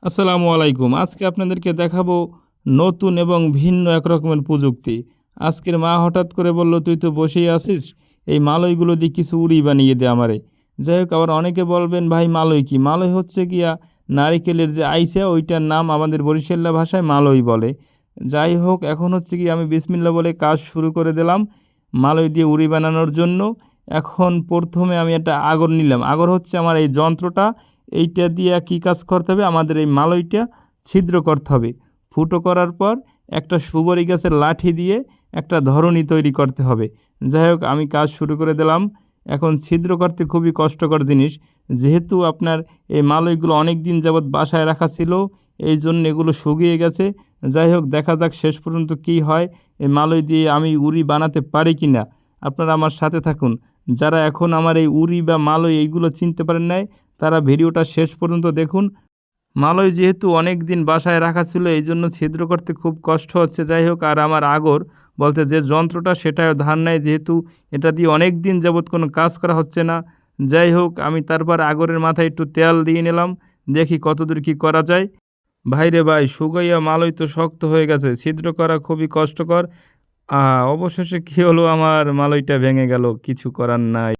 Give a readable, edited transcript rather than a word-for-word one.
আসসালামু আলাইকুম। আজকে আপনাদেরকে দেখাবো নতুন এবং ভিন্ন এক রকমের প্রযুক্তি। আজকের মা হঠাৎ করে বলল, "তুই তো বসেই আছিস, এই মালইগুলো দিয়ে কিছু উড়ি বানিয়ে দে আমারে।" যাই হোক, আবার অনেকে বলবেন, "ভাই মালই কি?" মালই হচ্ছে গিয়া নারিকেলের যে আইসা, ওইটার নাম আমাদের বরিশাল্লা ভাষায় মালই বলে। যাই হোক, এখন হচ্ছে গিয়ে আমি বিসমিল্লাহ বলে কাজ শুরু করে দিলাম মালই দিয়ে উড়ি বানানোর জন্য। এখন ১ম এ আমি একটা আগর নিলাম। আগর হচ্ছে আমার এই যন্ত্রটা, এইটা দিয়া কী কাজ করতে হবে, আমাদের এই মালইটা ছিদ্র করতে হবে। ফুটো করার পর একটা সুপারি গাছের লাঠি দিয়ে একটা ধরনী তৈরি করতে হবে। যাই হোক, আমি কাজ শুরু করে দিলাম। এখন ছিদ্র করতে খুবই কষ্টকর জিনিস। যেহেতু আপনার এই মালইগুলো অনেক দিন যাবৎ বাসায় রাখা ছিল, এইজন্য এগুলো শুকিয়ে গেছে। যাই হোক, দেখা যাক শেষ পর্যন্ত কী হয়, এই মালই দিয়ে আমি উড়ি বানাতে পারি কিনা। আপনারা আমার সাথে থাকুন। যারা এখন আমার এই উড়ি বা মালই এইগুলো চিনতে পারেন নাই, তারা ভিডিওটা শেষ পর্যন্ত দেখুন। মালই যেহেতু অনেক দিন বাসায় রাখা ছিল, এই জন্য ছিদ্র করতে খুব কষ্ট হচ্ছে। যাই হোক, আর আমার আগর বলতে যে যন্ত্রটা, সেটাও ধার নাই, যেহেতু এটা দিয়ে অনেক দিন যাবৎ কোনো কাজ করা হচ্ছে না। যাই হোক, আমি তারপর আগরের মাথায় একটু তেল দিয়ে নিলাম, দেখি কতদূর কী করা যায়। ভাইরে ভাই, শুকাইয়া মালই তো শক্ত হয়ে গেছে, ছিদ্র করা খুবই কষ্টকর। অবশেষে কী হলো, আমার মালইটা ভেঙে গেল, কিছু করার নাই।